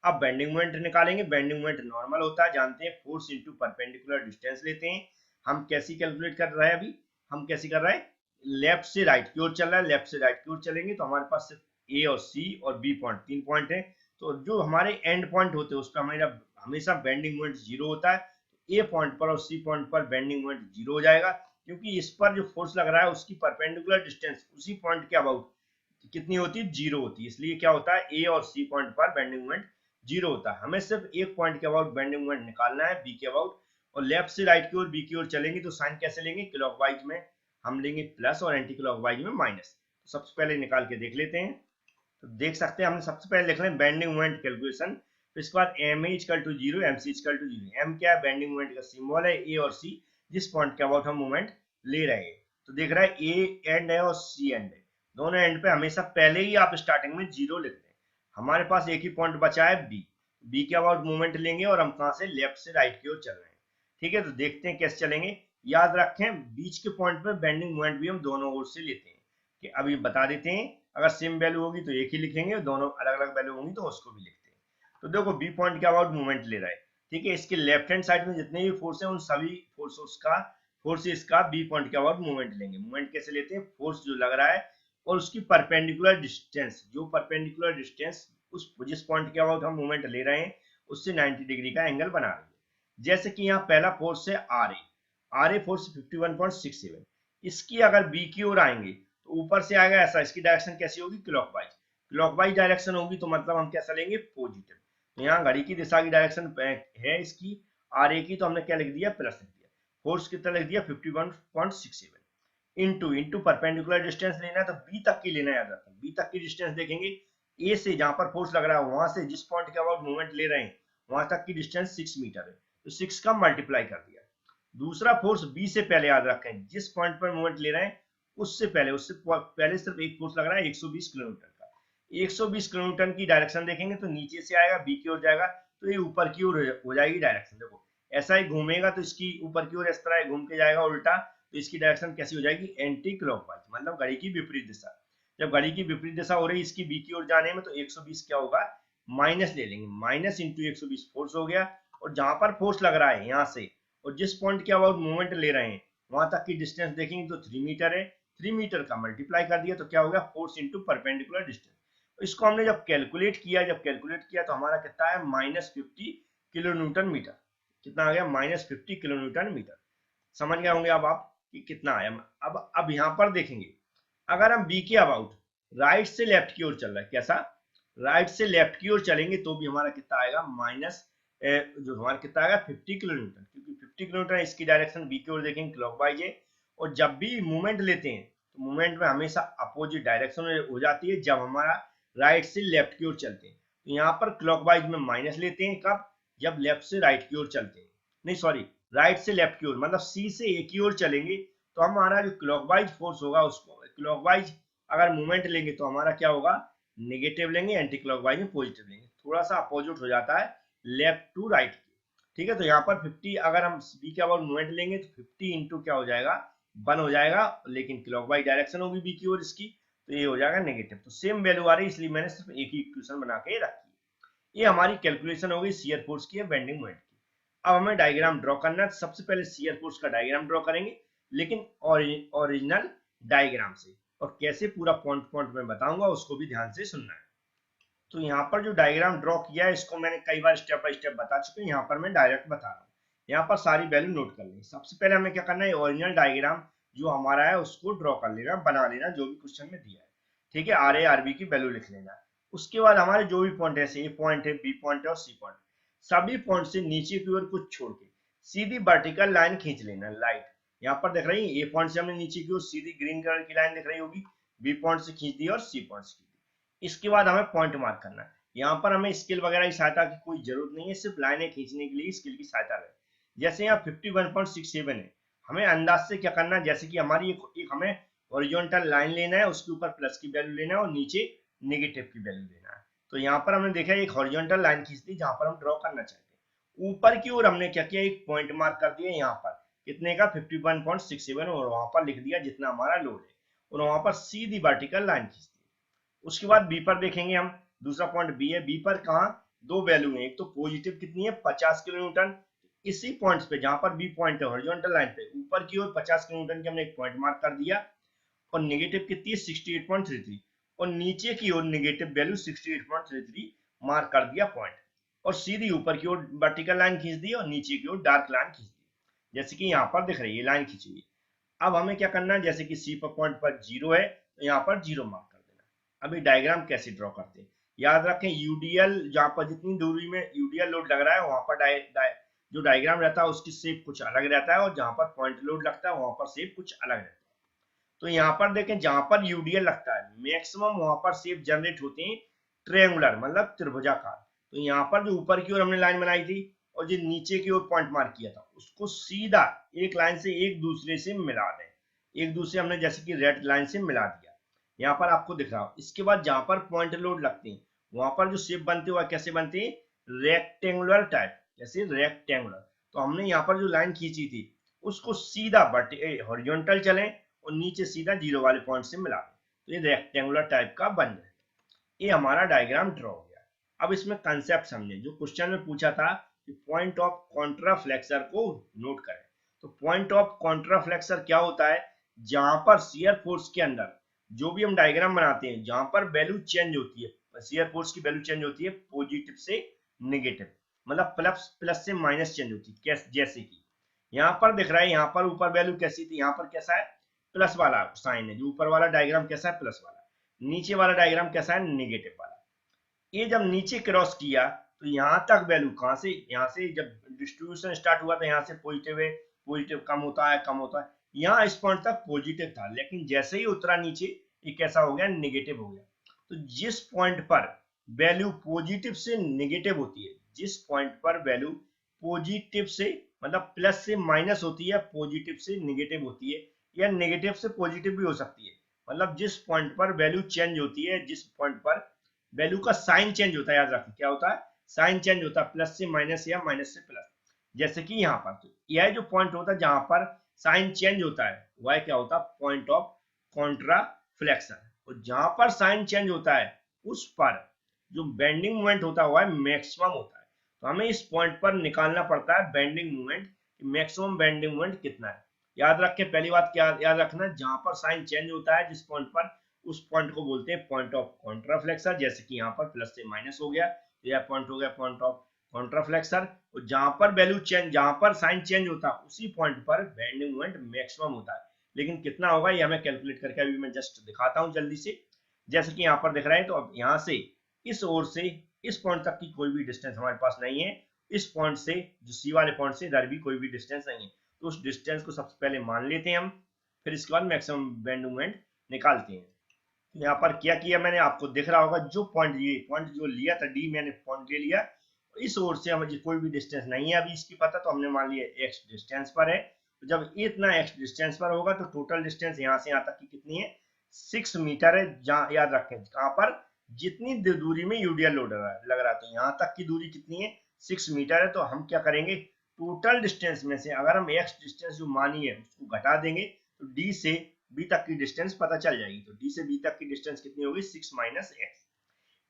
A: अब बेंडिंग मोमेंट निकालेंगे। बेंडिंग मोमेंट नॉर्मल होता है, जानते हैं, फोर्स इंटू परपेंडिकुलर डिस्टेंस लेते हैं। हम कैसी कैलकुलेट कर रहे हैं अभी, हम कैसी कर रहे हैं, लेफ्ट से राइट की ओर चल रहा है, लेफ्ट से राइट की ओर चलेंगे तो हमारे पास सिर्फ ए और सी और बी पॉइंट, 3 पॉइंट है। तो जो हमारे एंड पॉइंट होते हैं उस पर हमारा हमेशा बेंडिंग मोमेंट जीरो होता है। ए पॉइंट पर और सी पॉइंट पर बेंडिंग मोमेंट जीरो हो जाएगा, क्योंकि इस पर जो फोर्स लग रहा है उसकी परपेंडिकुलर डिस्टेंस उसी पॉइंट के अबाउट कितनी होती है, जीरो होती है। इसलिए क्या होता है, ए और सी पॉइंट पर बेंडिंग मोमेंट जीरो होता है। हमें सिर्फ एक पॉइंट के अबाउट बेंडिंग मोमेंट निकालना है, बी के अबाउट, और लेफ्ट से राइट की ओर बी की ओर चलेंगे तो साइन कैसे लेंगे, क्लॉकवाइज में हम लेंगे प्लस और एंटी क्लॉकवाइज में माइनस। तो सबसे पहले निकाल के देख लेते हैं। तो देख सकते हैं हमने सबसे पहले लिख लें बेंडिंग मोमेंट कैलकुलेशन, तो इसके बाद M equal to zero, M C equal to zero. M क्या है, बेंडिंग मोमेंट का सिंबल है, ए और सी जिस पॉइंट के अबाउट हम मोमेंट ले रहे हैं। तो देख रहा है ए एंड है और सी एंड है, दोनों एंड पे हमेशा पहले ही आप स्टार्टिंग में जीरो लिख दें। हमारे पास एक ही पॉइंट बचा है बी, बी के अबाउट मूवमेंट लेंगे और हम कहां से, लेफ्ट से राइट की ओर चल रहे हैं। ठीक है, तो देखते हैं कैसे चलेंगे। याद रखें बीच के पॉइंट पे बेंडिंग मोमेंट भी हम दोनों ओर से लेते हैं, कि अभी बता देते हैं। अगर सेम वैल्यू होगी तो एक ही लिखेंगे, दोनों अलग अलग वैल्यू होंगी तो उसको भी लिखते हैं। तो देखो बी पॉइंट के अबाउट मूवमेंट ले रहा है, ठीक है, इसके लेफ्ट हैंड साइड में जितने भी फोर्स है उन सभी फोर्सेस का बी पॉइंट के अबाउट मूवमेंट लेंगे। मूवमेंट कैसे लेते हैं, फोर्स जो लग रहा है और उसकी परपेंडिकुलर डिस्टेंस, जो परपेंडिकुलर डिस्टेंस उस जिस पॉइंट के अबाउट हम मूवमेंट ले रहे हैं उससे 90 डिग्री का एंगल बना रही है। जैसे कि यहाँ पहला फोर्स है आर ए फोर्स 51.67, इसकी अगर बी की ओर आएंगे तो ऊपर से आएगा ऐसा, इसकी डायरेक्शन कैसी होगी, क्लॉकवाइज। क्लॉकवाइज डायरेक्शन होगी तो मतलब हम कैसा लेंगे, पॉजिटिव। तो यहाँ घड़ी की दिशा की डायरेक्शन है इसकी आर ए की, तो हमने क्या लिख दिया, प्लस लिख दिया। फोर्स कितना लिख दिया, 51.67 इंटू परपेंडिकुलर डिस्टेंस लेना है तो बी तक की लेना है। याद रखें बी तक की डिस्टेंस देखेंगे, ए से जहां पर फोर्स लग रहा है वहां से जिस पॉइंट के अबाउट मूवमेंट ले रहे हैं वहां तक की डिस्टेंस 6 मीटर है, तो 6 का मल्टीप्लाई कर दिया। दूसरा फोर्स बी से पहले, याद रखें जिस पॉइंट पर मूवमेंट ले रहे हैं उससे पहले सिर्फ एक फोर्स लग रहा है 120 किलोमीटर का। 120 किलोमीटर की डायरेक्शन देखेंगे तो नीचे से आएगा, बी की ओर जाएगा तो ये ऊपर की ओर हो जाएगी डायरेक्शन। देखो ऐसा ही घूमेगा तो इसकी ऊपर की ओर इस तरह घूम के जाएगा उल्टा, तो इसकी डायरेक्शन कैसी हो जाएगी, एंटी क्लॉकवाइज, मतलब घड़ी की विपरीत दिशा। जब घड़ी की विपरीत दिशा हो रही इसकी बी की ओर जाने में तो 120 क्या होगा, माइनस ले लेंगे, माइनस इंटू 120 फोर्स हो गया। और जहां पर फोर्स लग रहा है यहाँ से और जिस पॉइंट के अबाउट मूवमेंट ले रहे हैं वहां तक की डिस्टेंस देखेंगे तो 3 मीटर है, 3 मीटर का मल्टीप्लाई कर दिया तो क्या हो गया, फोर्स इंटू परपेंडिकुलर डिस्टेंस। तो इसको हमने जब कैलकुलेट किया तो हमारा कितना है, -50 किलो न्यूटन मीटर। कितना आ गया, -50 किलो न्यूटन मीटर। समझ गए होंगे अब आप कि कितना आया। अब यहाँ पर देखेंगे, अगर हम बी के अबाउट राइट से लेफ्ट की ओर चल रहा है, कैसा, राइट से लेफ्ट की ओर चलेंगे तो भी हमारा कितना आएगा, जो हमारा कितना आएगा 50 किलो न्यूटन, क्योंकि 50 किलोमीटर इसकी डायरेक्शन बी की ओर देखेंगे क्लॉकवाइज है। और जब भी मूवमेंट लेते हैं तो मूवमेंट में हमेशा अपोजिट डायरेक्शन हो जाती है जब हमारा राइट से लेफ्ट की ओर चलते हैं। तो यहाँ पर क्लॉकवाइज में माइनस लेते हैं कब, जब लेफ्ट से राइट की ओर चलते हैं, नहीं सॉरी, राइट से लेफ्ट की ओर, मतलब सी से ए की ओर चलेंगे तो हमारा जो क्लॉकवाइज फोर्स होगा उसको क्लॉकवाइज अगर मूवमेंट लेंगे तो हमारा क्या होगा, नेगेटिव लेंगे, एंटी क्लॉकवाइज में पॉजिटिव लेंगे, थोड़ा सा अपोजिट हो जाता है लेफ्ट टू राइट। ठीक है, तो यहाँ पर 50 अगर हम बी के अबाउट मूवमेंट लेंगे तो 50 इंटू क्या हो जाएगा, 1 हो जाएगा, लेकिन क्लॉकवाइज डायरेक्शन होगी बी की ओर इसकी, तो ये हो जाएगा नेगेटिव। तो सेम वैल्यू आ रही है इसलिए मैंने सिर्फ एक ही इक्वेशन बना के रखी। ये हमारी कैलकुलेशन हो गई शियर फोर्स की, बेंडिंग मोमेंट की। अब हमें डायग्राम ड्रॉ करना है। सबसे पहले शियर फोर्स का डायग्राम ड्रॉ करेंगे, लेकिन ओरिजिनल डायग्राम से, और कैसे पूरा पॉइंट पॉइंट में बताऊंगा उसको भी ध्यान से सुनना है। तो यहाँ पर जो डायग्राम ड्रॉ किया है इसको मैंने कई बार स्टेप बाय स्टेप बता चुके हैं, यहाँ पर मैं डायरेक्ट बता रहा हूँ। यहाँ पर सारी वैल्यू नोट कर लेंगे। सबसे पहले हमें क्या करना है, ओरिजिनल डायग्राम जो हमारा है उसको ड्रॉ कर लेना, बना लेना, जो भी क्वेश्चन में दिया है। ठीक है, आर ए आर बी की वैल्यू लिख लेना। उसके बाद हमारे जो भी पॉइंट है, ए पॉइंट है, बी पॉइंट है और सी पॉइंट, सभी पॉइंट से नीचे की ओर कुछ छोड़ के सीधी वर्टिकल लाइन खींच लेना, लाइट। यहाँ पर देख रही है, ए पॉइंट से हमने नीचे की ओर सीधी ग्रीन कलर की लाइन दिख रही होगी, बी पॉइंट से खींच दी और सी पॉइंट से खींच दी। इसके बाद हमें पॉइंट मार्क करना है। यहाँ पर हमें स्केल वगैरह की सहायता की कोई जरूरत नहीं है, सिर्फ लाइनें खींचने के लिए स्केल की सहायता है। जैसे यहाँ 51.67 है, हमें अंदाज से क्या करना है, जैसे कि हमारी एक हमें हॉरिजॉन्टल लाइन लेना है, उसके ऊपर प्लस की वैल्यू लेना है और नीचे नेगेटिव की वैल्यू लेना है। तो यहाँ पर हमने देखा एक हॉरिजॉन्टल लाइन खींच दी जहां पर हम ड्रॉ करना चाहते हैं। ऊपर की ओर हमने क्या किया, एक पॉइंट मार्क कर दिया यहाँ पर, कितने का, 51.67, और वहां पर लिख दिया जितना हमारा लोड है, और वहां पर सीधी वर्टिकल लाइन खींच दी। उसके बाद बी पर देखेंगे हम, दूसरा पॉइंट बी है, बी पर कहा दो वैल्यू है, एक तो पॉजिटिव कितनी है 50 किलो न्यूटन, इसी पॉइंट्स पे जहां पर बी पॉइंट है हॉरिजॉन्टल लाइन पे ऊपर की ओर 50 किलो न्यूटन की हमने एक पॉइंट मार्क कर दिया, और नेगेटिव कितनी है 68.33, और नीचे की ओर नेगेटिव वैल्यू 68.33 मार्क कर दिया पॉइंट, और सीधी ऊपर की ओर वर्टिकल लाइन खींच दी और नीचे की ओर डार्क लाइन खींच दी, जैसे कि यहाँ पर दिख रही है लाइन खींची हुई। अब हमें क्या करना है, जैसे कि सी पर पॉइंट पर 0 है तो यहाँ पर 0 मार्क कर देना। अभी डायग्राम कैसे ड्रॉ करते हैं, याद रखें यूडीएल जहाँ पर जितनी दूरी में यूडीएल लोड लग रहा है वहां पर जो डायग्राम रहता है उसकी शेप कुछ अलग रहता है, और जहां पर पॉइंट लोड लगता है वहां पर शेप कुछ अलग रहता है। तो यहाँ पर देखें जहां पर यूडीएल लगता है मैक्सिमम वहां पर शेप जनरेट होते हैं ट्रायंगुलर मतलब त्रिभुजाकार। तो यहाँ पर जो ऊपर की ओर हमने लाइन बनाई थी और जो नीचे की ओर पॉइंट मार्क किया था उसको सीधा एक लाइन से एक दूसरे से मिला दें, एक दूसरे हमने जैसे कि रेड लाइन से मिला दिया, यहाँ पर आपको दिख रहा हो। इसके बाद जहां पर पॉइंट लोड लगते हैं वहां पर जो शेप बनते हुए कैसे बनते हैं, रेक्टेंगुलर टाइप, जैसे रेक्टेंगुलर। तो हमने यहाँ पर जो लाइन खींची थी उसको सीधा हॉरिजॉन्टल चले और नीचे सीधा 0 वाले पॉइंट से मिला दें, तो ये रेक्टेंगुलर टाइप का बन जाए। ये हमारा डायग्राम ड्रॉ हो गया। अब इसमें कंसेप्ट समझे, जो क्वेश्चन में पूछा था कि पॉइंट ऑफ कॉन्ट्राफ्लेक्सर को नोट करें। तो पॉइंट ऑफ कॉन्ट्राफ्लेक्सर क्या होता है, जहां पर शियर फोर्स के अंदर जो भी हम डायग्राम बनाते हैं जहां पर वैल्यू चेंज होती है, शियर फोर्स की वैल्यू चेंज होती है पॉजिटिव से नेगेटिव, मतलब प्लस प्लस से माइनस चेंज होती है, जैसे कि यहाँ पर दिख रहा है, यहाँ पर ऊपर वैल्यू कैसी थी, यहाँ पर कैसा है प्लस वाला साइन है, जो ऊपर वाला डायग्राम कैसा है प्लस वाला, नीचे वाला डायग्राम कैसा है नेगेटिव वाला। ये जब नीचे क्रॉस किया तो यहाँ तक वैल्यू कहां से, यहाँ से जब डिस्ट्रीब्यूशन स्टार्ट हुआ था यहाँ से पॉजिटिव है, पॉजिटिव कम होता है कम होता है, यहाँ इस पॉइंट तक पॉजिटिव था, लेकिन जैसे ही उतरा नीचे ये कैसा हो गया नेगेटिव हो गया। तो जिस पॉइंट पर वैल्यू पॉजिटिव से नेगेटिव होती है, जिस पॉइंट पर वैल्यू पॉजिटिव से मतलब प्लस से माइनस होती है, पॉजिटिव से नेगेटिव होती है, या नेगेटिव से पॉजिटिव भी हो सकती है, मतलब जिस पॉइंट पर वैल्यू चेंज होती है, जिस पॉइंट पर वैल्यू का साइन चेंज होता है, याद रखें क्या होता है साइन चेंज होता है, प्लस से माइनस या माइनस से प्लस, जैसे कि यहाँ पर। तो यह जो पॉइंट होता है जहां पर साइन चेंज होता है वह क्या होता है पॉइंट ऑफ कॉन्ट्राफ्लेक्शन, और जहां पर साइन चेंज होता है उस पर जो बेंडिंग मोमेंट होता है वह मैक्सिमम होता है। तो हमें इस पॉइंट पर निकालना पड़ता है bending moment, maximum bending moment कितना है। याद रख के पहली बात क्या याद रखना, जहां पर साइन चेंज होता है जिस पॉइंट पर, उस पॉइंट को बोलते हैं पॉइंट ऑफ कॉन्ट्राफ्लेक्सर, जैसे कि यहाँ पर प्लस से माइनस हो गया तो यह पॉइंट हो गया पॉइंट ऑफ कॉन्ट्राफ्लेक्सर। और जहां पर वैल्यू चेंज, जहां पर साइन चेंज होता है उसी पॉइंट पर बेंडिंग मोमेंट मैक्सिमम होता है, लेकिन कितना होगा ये हमें कैलकुलेट करके अभी मैं जस्ट दिखाता हूं जल्दी से। जैसे कि यहाँ पर दिख रहा है, तो अब यहाँ से इस ओर से इस पॉइंट तक की कोई भी डिस्टेंस हमारे पास नहीं है, इस पॉइंट से जो सी वाले पॉइंट से इधर भी कोई भी डिस्टेंस नहीं है, तो उस डिस्टेंस को सबसे पहले मान लेते हैं हम, फिर इसके बाद मैक्सिमम बेंडिंग मोमेंट निकालते हैं। यहाँ पर क्या किया मैंने, आपको दिख रहा होगा जो पॉइंट, ये पॉइंट जो लिया था डी, मैंने पॉइंट ले लिया, इस ओर से हमें कोई भी डिस्टेंस नहीं है अभी इसकी पता, तो हमने मान लिया एक्स डिस्टेंस पर है। तो जब इतना एक्स डिस्टेंस पर होगा तो टोटल डिस्टेंस यहाँ से यहाँ तक की कितनी है 6 मीटर है। जहाँ याद रखें कहाँ पर, जितनी दूरी में यूडीएल लोड लग रहा है, तो यहाँ तक की दूरी कितनी है 6 मीटर है। तो हम क्या करेंगे, टोटल डिस्टेंस में से अगर हम एक्स डिस्टेंस जो मानी है उसको घटा देंगे तो डी से बी तक की डिस्टेंस पता चल जाएगी। तो डी से बी तक की डिस्टेंस कितनी होगी 6 माइनस एक्स,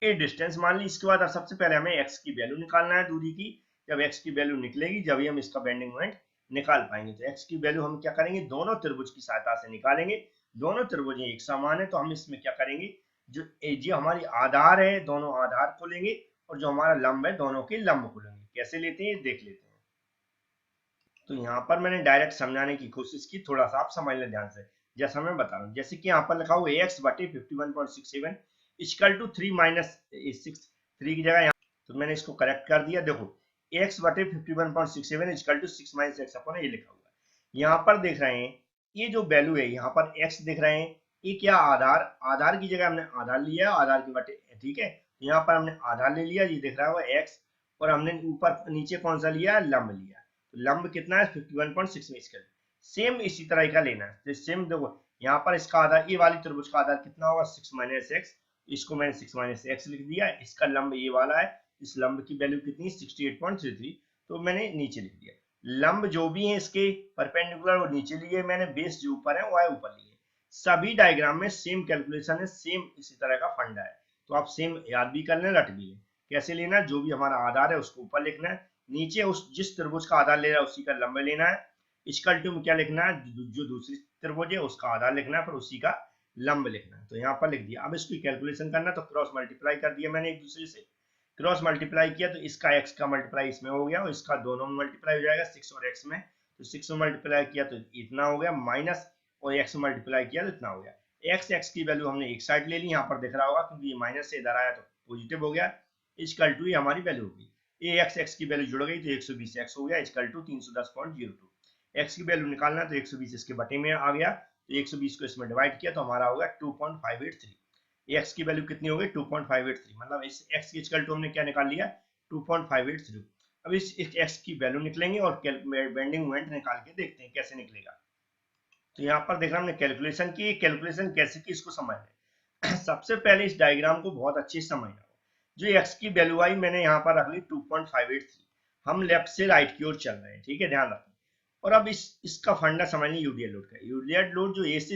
A: ये डिस्टेंस मान ली। इसके बाद सबसे पहले हमें एक्स की वैल्यू निकालना है दूरी की, जब एक्स की वैल्यू निकलेगी जब ही हम इसका बेंडिंग मोमेंट निकाल पाएंगे। तो एक्स की वैल्यू हम क्या करेंगे, दोनों त्रिभुज की सहायता से निकालेंगे। दोनों त्रिभुज एक समान है तो हम इसमें क्या करेंगे, जो हमारी आधार है दोनों आधार को लेंगे और जो हमारा लंब है दोनों के लंब को लेंगे। कैसे लेते हैं देख लेते हैं। तो यहाँ पर मैंने डायरेक्ट समझाने की कोशिश की, थोड़ा सा आप समझ लें ध्यान से, जैसा मैं बता रहा हूँ। जैसे कि यहाँ पर लिखा हुआ एक्स बटे 51.67 इक्वल टू 3 माइनस 6, 3 की जगह यहाँ, तो मैंने इसको करेक्ट कर दिया। देखो एक्स बटे 51.67 equal to 6 minus x upon ये लिखा हुआ है। यहाँ पर देख रहे हैं ये जो वैल्यू है यहाँ पर एक्स देख रहे हैं, ये क्या आधार, आधार की जगह हमने आधार लिया, आधार के बटे, ठीक है। यहाँ पर हमने आधार ले लिया, ये दिख रहा होगा एक्स, और हमने ऊपर नीचे कौन सा लिया, लंब लिया। तो लंब कितना है 51.6। सेम इसी तरह का लेना है, तो सेम देखो यहाँ पर इसका आधार, ये वाली त्रिभुज का आधार कितना होगा 6 माइनस एक्स, इसको मैंने 6 माइनस एक्स लिख दिया। इसका लंब ये वाला है, इस लंब की वैल्यू कितनी 68.33, तो मैंने नीचे लिख दिया। लंब जो भी है इसके परपेंडिकुलर वो नीचे लिए मैंने, बेस जो ऊपर है वह ऊपर लिए। सभी डायग्राम में सेम कैलकुलेशन है, सेम इसी तरह का फंडा है। तो आप सेम याद भी कर लें, रट भी लें। कैसे लेना है, जो भी हमारा आधार है उसको ऊपर लिखना है, नीचे उस जिस त्रिभुज का आधार ले रहा है उसी का लंब लेना है। इक्वल टू में क्या लिखना है, जो दूसरी त्रिभुज है उसका आधार लिखना है, फिर उसी का लंब लिखना है। तो यहाँ पर लिख दिया। अब इसकी कैलकुलेशन करना, तो क्रॉस मल्टीप्लाई कर दिया मैंने एक दूसरे से। क्रॉस मल्टीप्लाई किया तो इसका x का मल्टीप्लाई इसमें हो गया और इसका दोनों में मल्टीप्लाई हो जाएगा 6 और x में। तो 6 में मल्टीप्लाई किया तो इतना हो गया माइनस, और x में मल्टीप्लाई किया तो इतना हो गया। x की वैल्यू हमने एक साइड ले ली, यहाँ पर दिख रहा होगा क्योंकि ये माइनस से इधर आया तो पॉजिटिव हो गया। इक्वल टू ये हमारी वैल्यू होगी, ये x की वैल्यू जुड़ गई तो 120x हो गया, इक्वल टू 310.02। x की वैल्यू निकालना तो 120 इसके बटे में आ गया, तो 120 को इसमें डिवाइड किया तो हमारा होगा 2.583। x की वैल्यू कितनी हो गई 2.583, मतलब इस x की इक्वल टू हमने क्या निकाल लिया 2.583। अब इस x की वैल्यू निकलेंगे और बेंडिंग मोमेंट निकाल के देखते हैं कैसे निकलेगा। तो यहाँ पर देखना हमने कैलकुलेशन की, कैलकुलेशन कैसे की इसको समझना है। सबसे पहले इस डायग्राम को बहुत अच्छे से समझना हो। जो x की वैल्यू आई मैंने यहाँ पर रख ली 2.583, हम लेफ्ट से राइट की ओर चल रहे हैं, ठीक है, ध्यान रखें। और अब इसका फंडा समझ लें यूडीएल लोड का। यूडीएल लोड जो ए से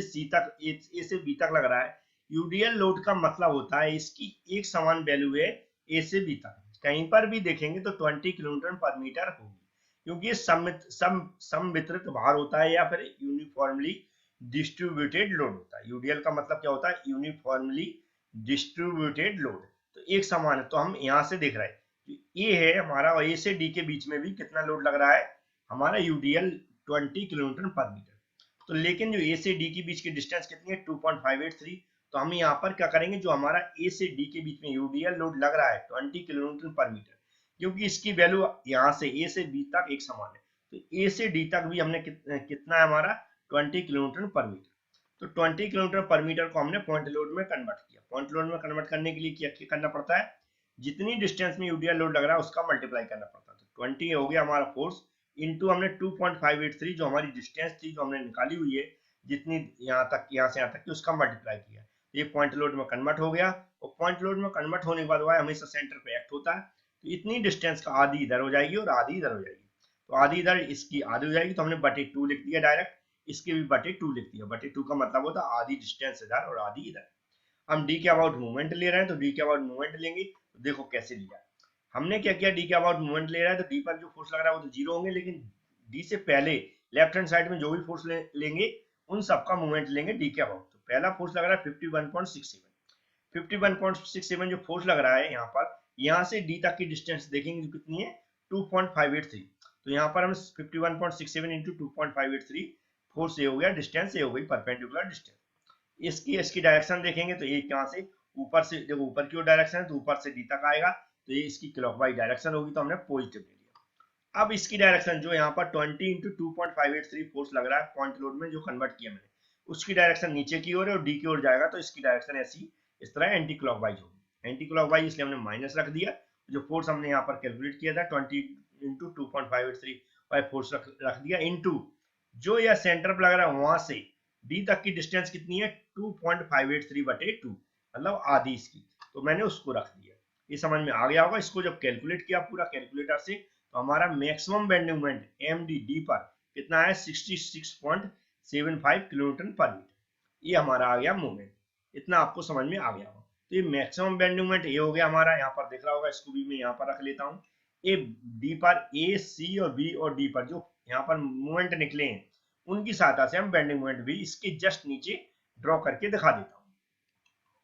A: बी तक लग रहा है, यूडीएल लोड का मतलब होता है इसकी एक समान वैल्यू है ए से बी तक। कहीं पर भी देखेंगे तो 20 किलोमीटर पर मीटर होगी, क्योंकि ये समवितरित भार होता है या फिर यूनिफॉर्मली डिस्ट्रीब्यूटेड लोड होता है। यूडीएल का मतलब क्या होता है, यूनिफॉर्मली डिस्ट्रीब्यूटेड लोड। तो एक समान है, तो हम यहाँ से देख रहे हैं ये है हमारा, और ए से डी के बीच में भी कितना लोड लग रहा है हमारा यूडीएल 20 किलोमीटर पर मीटर। तो लेकिन जो ए से डी के बीच की डिस्टेंस कितनी है 2.583। तो हम यहाँ पर क्या करेंगे, जो हमारा ए से डी के बीच में यूडीएल लोड लग रहा है 20 किलोमीटर पर मीटर, क्योंकि इसकी वैल्यू यहाँ से ए से बी तक एक समान है, तो ए से डी तक भी हमने कितना है हमारा 20 किलोमीटर पर मीटर। तो 20 किलोमीटर पर मीटर को हमने पॉइंट लोड में कन्वर्ट किया। पॉइंट लोड में कन्वर्ट करने के लिए क्या करना पड़ता है, जितनी डिस्टेंस में यूडीएल लोड लग रहा है उसका मल्टीप्लाई करना पड़ता है। तो 20 हो गया हमारा फोर्स, इंटू हमने 2.583 जो हमारी डिस्टेंस थी जो हमने निकाली हुई है जितनी यहाँ तक, यहाँ से यहाँ तक की, उसका मल्टीप्लाई किया। ये पॉइंट लोड में कन्वर्ट हो गया, और पॉइंट लोड में कन्वर्ट होने के बाद हमेशा सेंटर पे एक्ट होता है। तो इतनी डिस्टेंस का आधी इधर हो जाएगी और आधी इधर हो जाएगी। तो आधी इधर इसकी आधी हो जाएगी, तो हमने बटे 2 लिख दिया डायरेक्ट, इसके भी बटे 2 लिख दिया। बटे 2 का मतलब होता है आधी डिस्टेंस इधर और आधी इधर। हम डी के अबाउट मूवमेंट ले रहे हैं, तो डी के अबाउट मूवमेंट लेंगे, तो देखो कैसे लिया हमने। क्या किया, डी के अबाउट मूवमेंट ले रहा है तो डी पर जो फोर्स लग रहा है वो तो जीरो होंगे, लेकिन डी से पहले लेफ्ट हैंड साइड में जो भी फोर्स लेंगे उन सबका मूवमेंट लेंगे डी के अबाउट। तो पहला फोर्स लग रहा है 51.67। 51.67 जो फोर्स लग रहा है यहाँ पर, यहाँ से डी तक की डिस्टेंस देखेंगे जो कितनी है 2.583। तो यहाँ पर हम 51.67 इंटू 2.583 फोर्स ये हो गया, डिस्टेंस ये हो गई परपेंडिकुलर डिस्टेंस। इसकी डायरेक्शन देखेंगे तो ये यहाँ से ऊपर से, देखो ऊपर की ओर डायरेक्शन है तो ऊपर से डी तक आएगा, तो ये इसकी क्लॉकवाइज डायरेक्शन होगी, तो हमने पॉजिटिव ले लिया। अब इसकी डायरेक्शन जो यहाँ पर 20 इंटू 2.583 फोर्स लग रहा है पॉइंट लोड में जो कन्वर्ट किया मैंने, उसकी डायरेक्शन नीचे की ओर है और डी की ओर जाएगा, तो इसकी डायरेक्शन ऐसी इस तरह एंटी क्लॉकवाइज होगी। एंटी क्लॉकवाइज इसलिए हमने माइनस रख दिया। जो फोर्स हमने यहाँ पर कैलकुलेट किया था 20 इंटू 2.583 फोर्स रख दिया, इंटू जो यह सेंटर पर लग रहा है वहां से डी तक की डिस्टेंस कितनी है 2.583 बटे 2, मतलब आधी इसकी, तो मैंने उसको रख दिया। ये समझ में आ गया होगा। इसको जब कैलकुलेट किया पूरा कैलकुलेटर से, तो हमारा maximum bending moment MD D पर कितना है 66.75 किलोमीटर पर मीटर। ये हमारा आ गया मोमेंट, इतना आपको समझ में आ गया होगा। तो ये मैक्सिमम बेंडिंग मोमेंट ये हो गया हमारा, यहाँ पर दिख रहा होगा, इसको भी मैं यहाँ पर रख लेता हूँ। ए डी पर ए सी और बी और डी पर जो यहाँ पर मोमेंट निकले हैं उनकी सहायता से हम बेंडिंग मोमेंट भी इसके जस्ट नीचे ड्रॉ करके दिखा देता हूँ।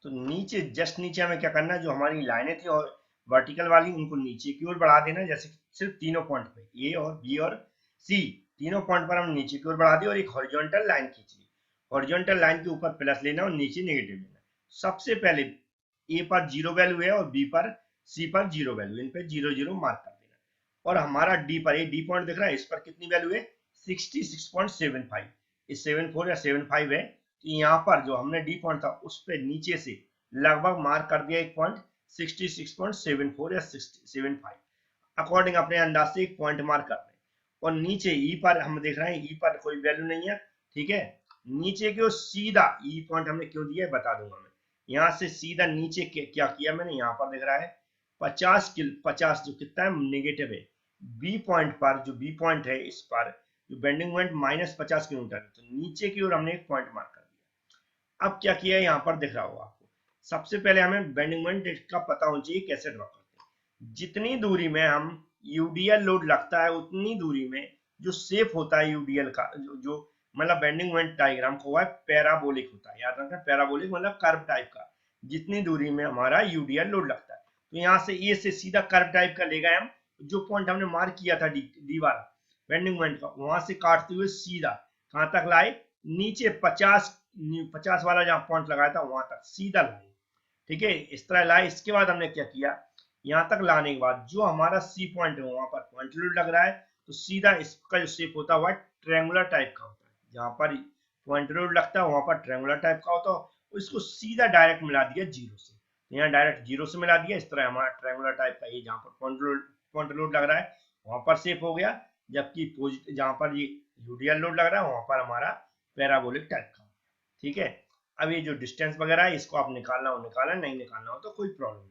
A: तो नीचे जस्ट नीचे हमें क्या करना है, जो हमारी लाइनें थी और वर्टिकल वाली उनको नीचे की ओर बढ़ा देना, जैसे सिर्फ तीनों पॉइंट पे ए और बी और सी तीनों पॉइंट पर हम नीचे की ओर बढ़ा दी और एक हॉरिजॉन्टल लाइन खींच ली। हॉरिजॉन्टल लाइन के ऊपर प्लस लेना और नीचे नेगेटिव लेना। सबसे पहले ए पर 0 वैल्यू है और बी पर सी पर 0 वैल्यू, इन पे 0 0 मार्क कर देना। और हमारा डी पर, ये डी पॉइंट दिख रहा है, इस पर कितनी वैल्यू है 66.75, इस 74 या 75 है। तो यहाँ पर जो हमने डी पॉइंट था उस पे नीचे से लगभग मार्क कर दिया एक पॉइंट 66.74 या 75, अकॉर्डिंग अपने अंदाज से एक पॉइंट मार्क कर रहे हैं। और नीचे ई पर हम देख रहे हैं, ई पर कोई वैल्यू नहीं है, ठीक है। नीचे की ओर सीधा ई पॉइंट हमने क्यों दिया है बता दूंगा मैं। यहाँ से सीधा नीचे क्या किया मैंने, यहाँ पर दिख रहा है 50 जो कितना है नेगेटिव है, बी पॉइंट पर, जो बी पॉइंट है इस पर जो बेंडिंग मोमेंट -50 किलोमीटर, तो नीचे की ओर हमने एक पॉइंट मार्क कर दिया। अब क्या किया है यहाँ पर दिख रहा होगा आपको, सबसे पहले हमें बेंडिंग मोमेंट का पता होना चाहिए कैसे ड्रॉ करते हैं। जितनी दूरी में हम यूडीएल लोड लगता है उतनी दूरी में जो शेप होता है यूडीएल का, जो मतलब बेंडिंग मोमेंट डायग्राम को हुआ है पैराबोलिक होता है। याद रखना, पैराबोलिक मतलब कर्व टाइप का। जितनी दूरी में हमारा यूडीएल लोड लगता है, तो यहाँ से ए से सीधा कर्व टाइप का ले गए हम। जो पॉइंट हमने मार्क किया था डी वाला बेंडिंग मोमेंट का, वहां से काटते हुए सीधा कहां तक लाए, नीचे 50 वाला जहां पॉइंट लगाया था वहां तक सीधा लाए। ठीक है, इस तरह लाए। इसके बाद हमने क्या किया, यहाँ तक लाने के बाद जो हमारा सी पॉइंट है वहां पर पॉइंट लोड लग रहा है, तो सीधा इसका जो शेप होता है ट्रायंगुलर टाइप का होता है। जहां पर पॉइंट लोड लगता है वहां पर ट्रायंगुलर टाइप का होता है। इसको सीधा डायरेक्ट मिला दिया जीरो से, यहाँ डायरेक्ट जीरो से मिला दिया। इस तरह हमारा ट्रायंगुलर टाइप का ये जहां पर पॉइंट लोड लग रहा है वहां पर शेप हो गया, जबकि जहां पर ये यूडीएल लोड लग रहा है वहां पर हमारा पैराबोलिक टाइप का। ठीक है, अब ये जो डिस्टेंस वगैरह है इसको आप निकालना हो निकालना, नहीं निकालना हो तो कोई प्रॉब्लम नहीं।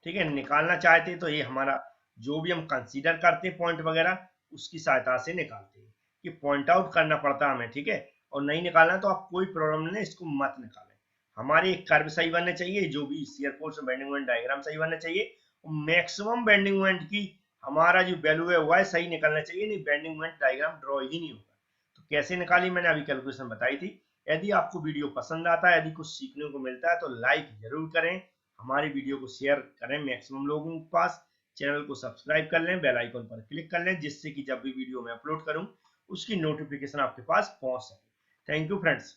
A: ठीक है, निकालना चाहते तो ये हमारा जो भी हम कंसीडर करते हैं पॉइंट वगैरह उसकी सहायता से निकालते हैं, कि पॉइंट आउट करना पड़ता है हमें। ठीक है, और नहीं निकालना तो आप कोई प्रॉब्लम नहीं, इसको मत निकालें। हमारे एक कर्व सही बनने चाहिए, जो भी shear force bending moment diagram सही बनना चाहिए, मैक्सिमम बेंडिंग मोमेंट की हमारा जो वैल्यू है वह सही निकलना चाहिए, नहीं बेंडिंग मोमेंट डायग्राम ड्रॉ ही नहीं होगा। तो कैसे निकाली मैंने अभी कैलकुलेशन बताई थी। यदि आपको वीडियो पसंद आता है, यदि कुछ सीखने को मिलता है तो लाइक जरूर करें, हमारी वीडियो को शेयर करें मैक्सिमम लोगों के पास, चैनल को सब्सक्राइब कर लें, बेल आइकन पर क्लिक कर लें, जिससे कि जब भी वीडियो मैं अपलोड करूं उसकी नोटिफिकेशन आपके पास पहुंच सके। Thank you friends.